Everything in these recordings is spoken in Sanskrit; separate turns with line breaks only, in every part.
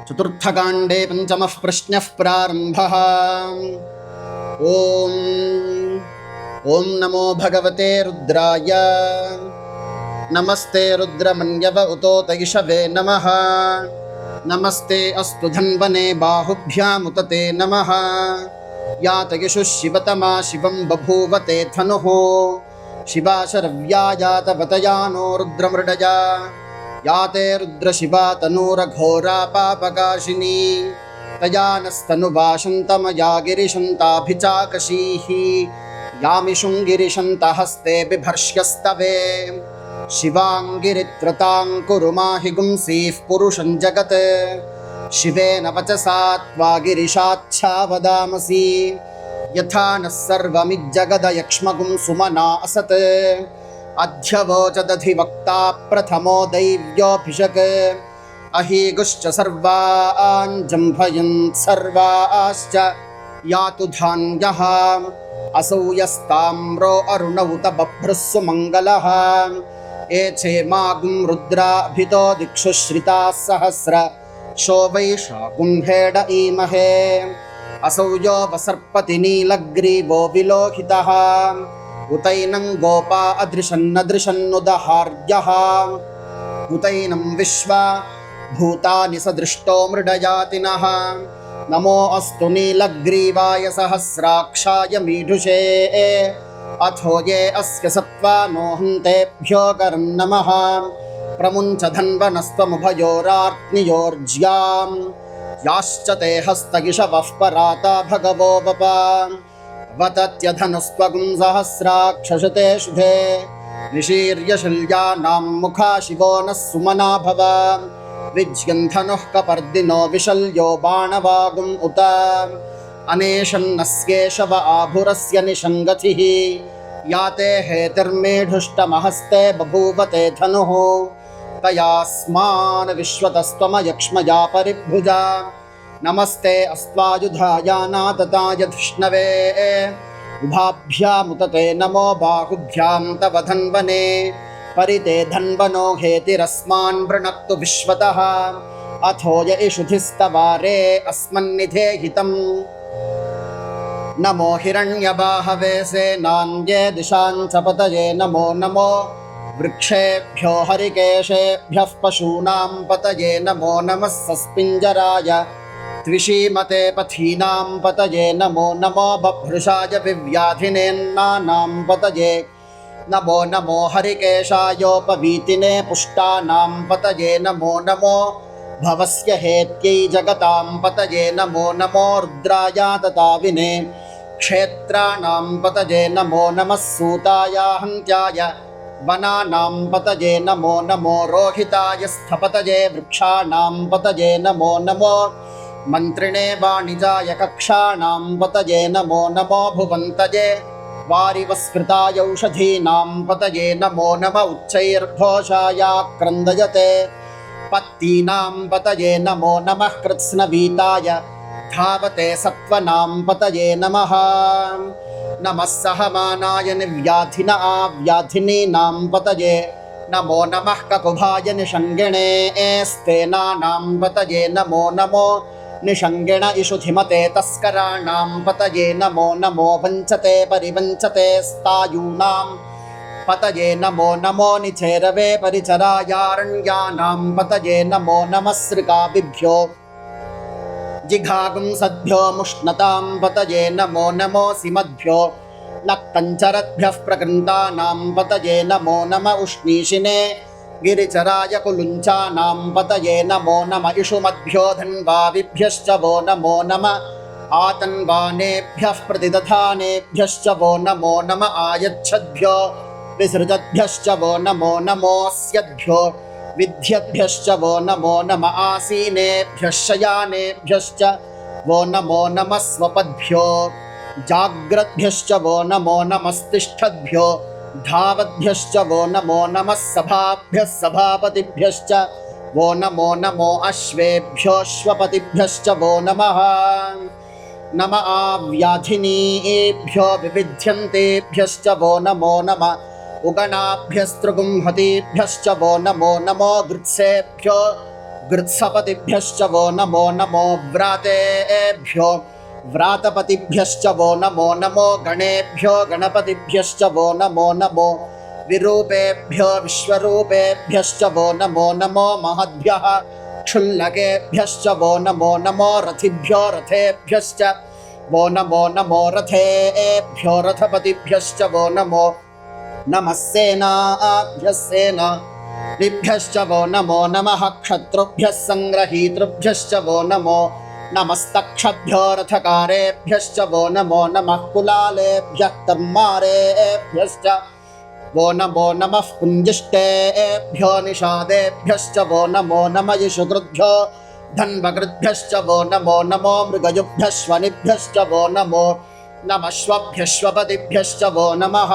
चतुर्थकाण्डे पञ्चमः प्रश्नः प्रारम्भः। ॐ नमो भगवते रुद्राय। नमस्ते रुद्रमन्यव उतोतैषवे नमः। नमस्ते अस्तु धन्वने बाहुभ्यामुत ते नमः। यातयिषु शिवतमा शिवं बभूवते धनुः। शिवा शरव्या यातवतया नो रुद्रमृडया। याते रुद्रशिवा तनूरघोरा पापकाशिनी। तया नस्तनुवाशन्तमया गिरिशन्ताभिचाकशीः। यामिषुङ्गिरिशन्तहस्ते बिभर्ष्यस्तवे। शिवाङ्गिरित्रतां कुरु माहि गुंसीः पुरुषं जगत्। शिवेन वचसा त्वा गिरिशाच्छा वदामसि। यथा नः सर्वमिज्जगदयक्ष्मगुं सुमना असत्। अध्यवोचदधिवक्ता प्रथमो दैव्योऽभिषक्। अहीगुश्च सर्वान् जम्भयन् सर्वाश्च यातु धान्यः। असौ यस्ताम्रो अरुणौत बभ्रुः सुमङ्गलः। एचे मागुं रुद्राभितो दिक्षु श्रिताः सहस्र शो वैशाखुं हेड ईमहे। असौ यो वसर्पति नीलग्रीवो विलोहितः। उतैनं गोपा अदृशन्नदृशन्नुदहार्यः। उतैनं विश्वा भूतानि सदृष्टो मृडयातिनः। नमो अस्तु नीलग्रीवाय सहस्राक्षाय मीढुषे। अथो ये अस्य सत्त्वा नो हन्तेभ्यो करं नमः। प्रमुञ्च धन्वनस्त्वमुभयोरार्त्नियोर्ज्यां। याश्च ते हस्तगिषवः पराता भगवो वपा। वतत्यधनुस्त्वगुं सहस्राक्षशते शुभे। निशीर्य शल्यानां मुखा शिवो नः सुमना भव। विज्यन्धनुः कपर्दिनो विशल्यो बाणवागुम् उत। अनेशन्नस्येषव आभुरस्य निषङ्गतिः। याते हेतिर्मेढुष्टमहस्ते बभूवते धनुः। तयास्मान् विश्वतस्त्वमयक्ष्मया परिभुजा। नमस्ते अस्त्वायुधायानातताय धृष्णवे। उभाभ्यामुत ते नमो बाहुभ्यां तव धन्वने। परिते धन्वनो हेतिरस्मान् वृणक्तु विश्वतः। अथो य इषुधिस्तवारे अस्मन्निधेहितम्। नमो हिरण्यबाहवे सेनान्ये दिशां च पतये नमो नमो। वृक्षेभ्यो हरिकेशेभ्यः पशूनां पतये नमो नमः। सस्पिञ्जराय त्विषीमते पथीनां पतये नमो नमो। बभ्रुषाय विव्याधिनेन्नानां पतये नमो नमो। हरिकेशायोपवीतिने पुष्टानां पतये नमो नमो। भवस्य हेत्यै जगतां पतये नमो नमो। रुद्राया तताविने क्षेत्राणां पतये नमो नमः। सूताय हन्त्याय वनानां पतये नमो नमो। रोहिताय स्थपतये वृक्षाणां पतये नमो नमो। मन्त्रिणे वाणिजाय कक्षाणां पतये नमो नमो। भुवन्तये वारिवस्कृताय औषधीनां पतये नमो नमः। उच्चैर्घोषायाक्रन्दयते पत्तीनां पतये नमो नमः। कृत्स्नवीताय धावते सत्त्वनां पतये नमः। नमः सहमानाय निव्याधिन आव्याधिनीनां पतये नमो नमः। ककुभाय निषङ्गिणे स्तेनानां पतये नमो नमो। निषङ्गिण इषुधिमते तस्कराणां पतये नमो नमो। वञ्चते परिवञ्चते स्तायूनां पतये नमो नमो। निचेरवे परिचरायारण्यानां पतये नमो नमः। सृगाभिभ्यो जिघागुंसद्भ्यो मुष्णतां पतये नमो नमो। सिमद्भ्यो नक्तञ्चरद्भ्यः प्रकृन्तानां पतये नमो नमः। उष्णीषिणे गिरिचराय कुलुञ्चानां पतये नमो नमः। इषुमद्भ्यो धन्वाविभ्यश्च वो नमो नमः। आतन्वानेभ्यः प्रतिदधानेभ्यश्च वो नमो नमः। आयच्छद्भ्यो विसृजद्भ्यश्च वो नमो नमोऽस्यद्भ्यो विद्यद्भ्यश्च वो नमो नमः। आसीनेभ्यः शयानेभ्यश्च वो नमो नमः। स्वपद्भ्यो जाग्रद्भ्यश्च वो नमो नमस्तिष्ठद्भ्यो धावद्भ्यश्च वो नमो नमः। सभाभ्यः सभापतिभ्यश्च वो नमो नमो। अश्वेभ्योऽश्वपतिभ्यश्च वो नमः। नम आव्याधिनीभ्यो विविध्यन्तेभ्यश्च वो नमो नमः। उगणाभ्यस्तृगुंहतीभ्यश्च वो नमो नमो। गृत्सेभ्यो गृत्सपतिभ्यश्च वो नमो नमो व्रातेभ्यो व्रातपतिभ्यश्च वो नमो नमो गणेभ्यो गणपतिभ्यश्च वो नमो नमो विरूपेभ्यो विश्वरूपेभ्यश्च वो नमो नमो महद्भ्यः क्षुल्लकेभ्यश्च वो नमो नमो रथिभ्यो रथेभ्यश्च वो नमो नमो रथेभ्यो रथपतिभ्यश्च वो नमो नमः सेनाभ्यः सेनाभ्यश्च वो नमो नमः क्षत्रुभ्यः संग्रहीतृभ्यश्च वो नमो नमस्तक्षभ्यो रथकारेभ्यश्च वो नमो नमः कुलालेभ्यः कर्मारेभ्यश्च वो नमो नमः पुञ्जिष्टेभ्यो निषादेभ्यश्च वो नमो नमः यशुकृभ्यो धन्वकृद्भ्यश्च वो नमो नमो मृगजुभ्यश्वनिभ्यश्च वो नमो नमश्वभ्यश्वपतिभ्यश्च वो नमः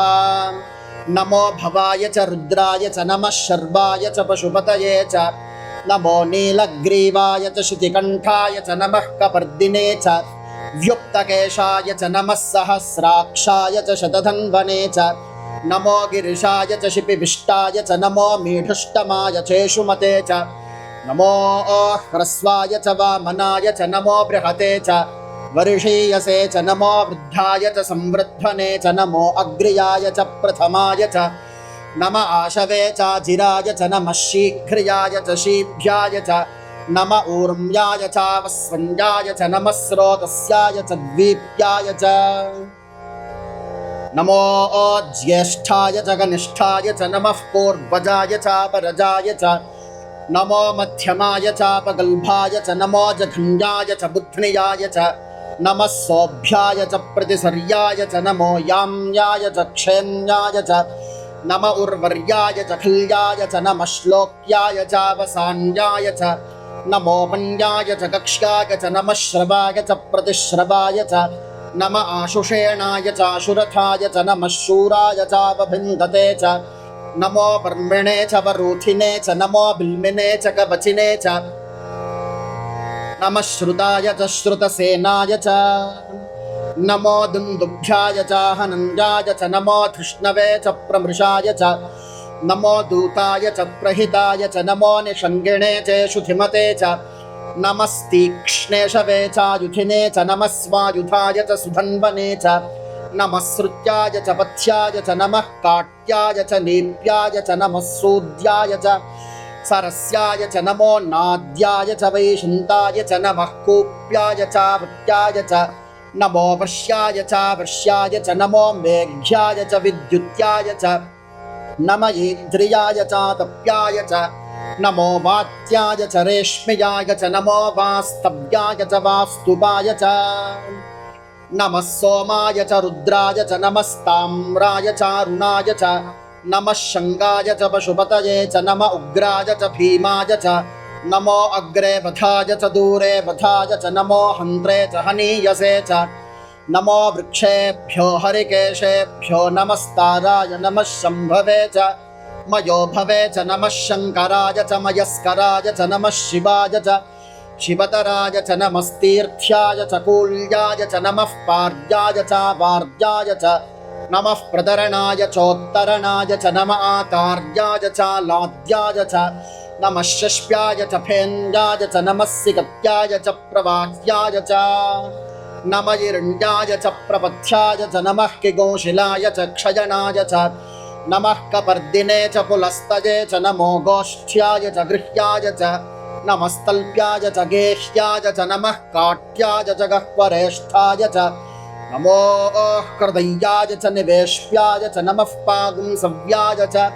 नमो भवाय च रुद्राय च नमः शर्वाय च पशुपतये च नमो नीलग्रीवाय च श्रुतिकण्ठाय च नमः कपर्दिने च व्युक्तकेशाय च नमः सहस्राक्षाय च शतधन्वने च नमो गिरिशाय च शिपिविष्टाय च नमो मीढुष्टमाय चेषुमते च नमो ह्रस्वाय च वामनाय च नमो बृहते च वर्षीयसे च नमो वृद्धाय च संवृद्धने च नमो अग्र्याय च प्रथमाय च नम आशवे च जिराय च नमः शीघ्र्याय च शीभ्याय च नम ऊर्म्याय च वस्वन्याय च नमः स्रोतस्याय च द्वीप्याय च नमो ज्येष्ठाय च कनिष्ठाय च नमः पूर्वजाय च परजाय च नमो मध्यमाय च पगल्भाय च नमो जघन्याय च बुध्नियाय च नमः सौभ्याय च प्रतिसर्याय च नमो याम्याय च क्षेम्याय च नम उर्वर्याय च खल्याय च नमः श्लोक्याय च वसान्याय च नमो पन्याय च कक्ष्याय च नमः श्रवाय च प्रतिश्रवाय च नम आशुषेणाय च आशुरथाय च नमः शूराय च वभिन्दते च नमो पर्मिणे च वरूथिने च नमो बिल्मिने च कवचिने च नमः श्रुताय च श्रुतसेनाय च नमो दुन्दुभ्याय च हनन्याय च नमो धृष्णवे च प्रमृषाय च नमो दूताय च प्रहिताय च नमो निषङ्गिणे च शुधिमते च नमस्तीक्ष्णेशवे च युधिने च नमः स्वायुधाय च सुधन्वने च नमः श्रुत्याय च पथ्याय च नमः काट्याय च नीप्याय च नमः सूद्याय च सरस्याय च नमो नाद्याय च वैशन्ताय च नमः कूप्याय च वृत्याय च नमो वर्ष्याय च वर्ष्याय च नमो मेघ्याय च विद्युत्याय च नम ईन्द्रियाय च तप्याय च नमो वात्याय च रेश्म्याय च नमो वास्तव्याय च वास्तुपाय च नमः सोमाय च रुद्राय च नमस्ताम्राय च अरुणाय च नमः शङ्गाय च पशुपतये च नम उग्राय च भीमाय च नमो अग्रे वधाय च दूरे वधाय च नमो हन्त्रे च हनीयसे च नमो वृक्षेभ्यो हरिकेशेभ्यो नमस्ताराय नमः शम्भवे च मयो भवे च नमः शङ्कराय च मयस्कराय च नमः शिवाय च शिवतराय च नमस्तीर्थ्याय च कूल्याय च नमः पार्याय च वार्याय च नमः प्रतरणाय चोत्तरणाय च नम आतार्याय च लाद्याय च नमः शष्प्याय च फेन्द्याय च नमः सिकत्याय च प्रवाह्याय च नम इरण्याय च प्रपथ्याय च नमः किगोशिलाय च क्षयणाय च नमः कपर्दिने च पुलस्तये च नमो गोष्ठ्याय च गृह्याय च नमस्तल्प्याय च गेह्याय च नमः काट्याय च गह्वरेष्ठाय च नमो हृदयाय च निवेश्याय च नमः पागुंसव्याय च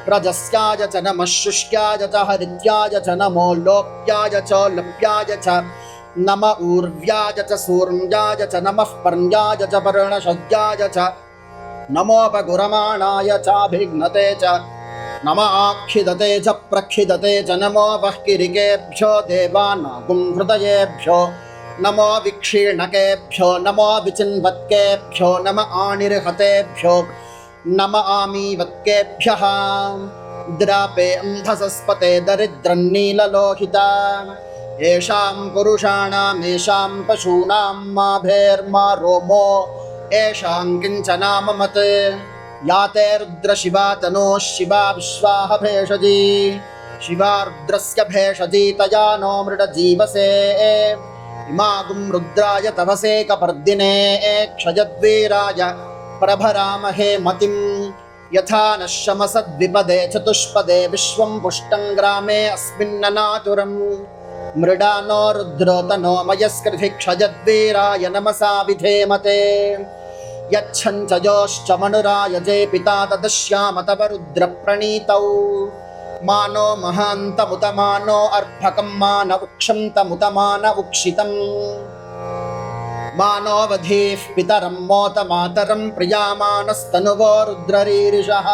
रजस्याय च नमः शुष्क्याय च हरिद्याय च नमो लोप्याय च लप्याय च नम ऊर्व्याय च सूर्म्याय च नमः पर्ण्याय च पर्णशय्याय च नमोपगुरमाणाय चाभिघ्नते च नम आक्षिदते च प्रक्षिदते च नमो वह्किरिकेभ्यो देवानागुं हृदयेभ्यो नमो विक्षीणकेभ्यो नमो विचिन्वत्केभ्यो नम आनिर्हतेभ्यो नम आमीवत्केभ्यः द्रापे अन्धसस्पते दरिद्रन्नीललोहिता येषां पुरुषाणामेषां पशूनां माभेर्मा रोमो येषां किञ्चनाममत् याते रुद्रशिवा तनोः शिवा विश्वाः भेषजी शिवारुद्रस्य भेषजीतया नो मृडजीवसे इमागुं रुद्राय तवसे कपर्दिने क्षयद्वीराय प्रभरामहे मतिं यथा नः शमसद्विपदे चतुष्पदे विश्वं पुष्टं ग्रामे अस्मिन्ननातुरम् मृडानो रुद्रोतनो मयस्कृति क्षयद्वीराय नमसा विधेमते यच्छञ्चयोश्च मनुरायजे पिता तदश्याम तव रुद्रप्रणीतौ मानो महान्तमुत मानो अर्भकं मान उक्षन्तमुत मान उक्षितम् मानोऽवधीः पितरं मोत मातरं प्रियामानस्तनुवो रुद्ररीरिषः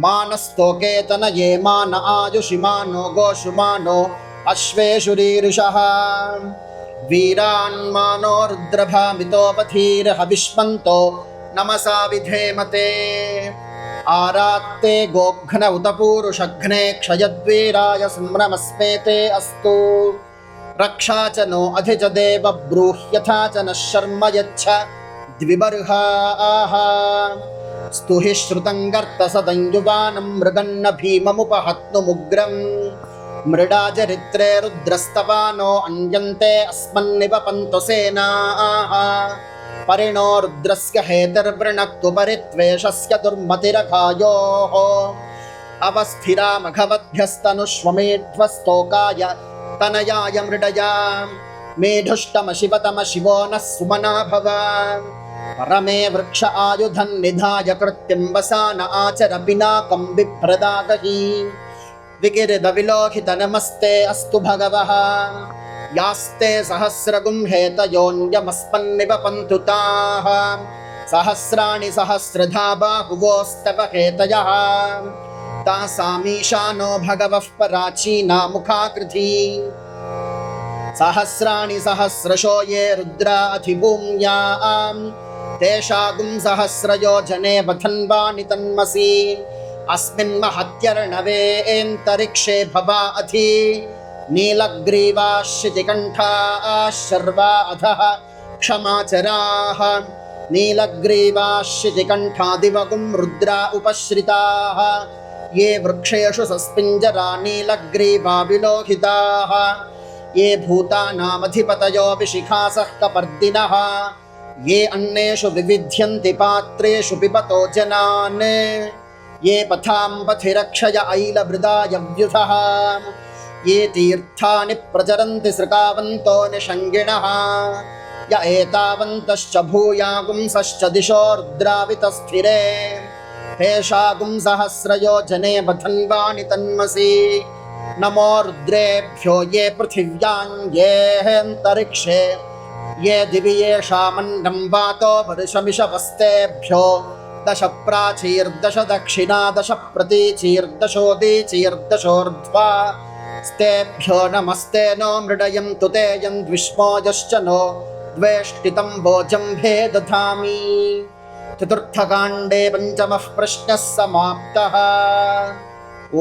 मानस्तोकेतनये मान आयुषि मानो गोषु मानो अश्वेषु रीरिषः वीरान्मानो रुद्रभामितोपधीर्हविष्मन्तो नमसा विधेमते आरात्ते गोघ्न उत पूरुषघ्ने क्षयद्वीराय संभ्रमस्मेते अस्तु रक्षा च नो अधि च देव ब्रूह्यथा च नः शर्म यच्छ द्विबर्हाः स्तुहि श्रुतं गर्तसदञ्जुवानं मृगन्न भीममुपहत्नुमुग्रम् मृडाचरित्रे रुद्रस्तवानो अन्यन्ते अस्मन्निवपन्तु सेनाः परिणो रुद्रस्य हेतर्वृणक्तु परित्वेषस्य दुर्मतिरघायोः अवस्थिरा मघवद्भ्यस्तनुष्वमेध्वस्तोकाय तनयाय मृडया मेढुष्टमशिवतम शिवो नः सुमना भव परमे वृक्ष आयुधं निधाय कृत्यं वसान आचर पिनाकं बिभ्रदागहि विगिरिदविलोकित नमस्ते अस्तु भगवः यास्ते सहस्रगुं हेतयोऽन्यमस्मन्निवपन्तु ताः सहस्राणि सहस्रधा बाहुवोस्तव हेतयः तासामीशानो भगवः पराचीना मुखाकृति सहस्राणि सहस्रशो ये रुद्रा अधिभूम्यां तेषागुं सहस्रयोजने वधन्वानि तन्मसि अस्मिन् महत्यर्णवेऽन्तरिक्षे भवा अधि नीलग्रीवाः शितिकण्ठाः शर्वा अधः क्षमाचराः नीलग्रीवाः शितिकण्ठा दिवगुं रुद्रा उपश्रिताः ये वृक्षेषु सस्पिञ्जरा नीलग्रीवा विलोहिताः ये भूतानामधिपतयो विशिखासः कपर्दिनः ये अन्नेषु विविध्यन्ति पात्रेषु पिबतो जनान् ये पथां पथि रक्षय ऐलवृदायव्युधः ये तीर्थानि प्रचरन्ति सृकावन्तो निषङ्गिणः य एतावन्तश्च भूयागुंसश्च दिशो रुद्रावितस्थिरे तेषागुं सहस्रयोजने बधन्वानि तन्मसि नमो रुद्रेभ्यो ये पृथिव्यां ये अन्तरिक्षे ये दिवि येषामन्नं वातो वर्षमिषवस्तेभ्यो दश प्राचीर्दश दक्षिणा दश प्रतीचीर्दशोदीचीर्दशोर्ध्वा स्तेभ्यो नमस्ते नो मृडयन्तु ते यन्द्विष्मो यश्च नो द्वेष्टितं भोजम्भे दधामि। चतुर्थकाण्डे पञ्चमः प्रश्नः समाप्तः। ओ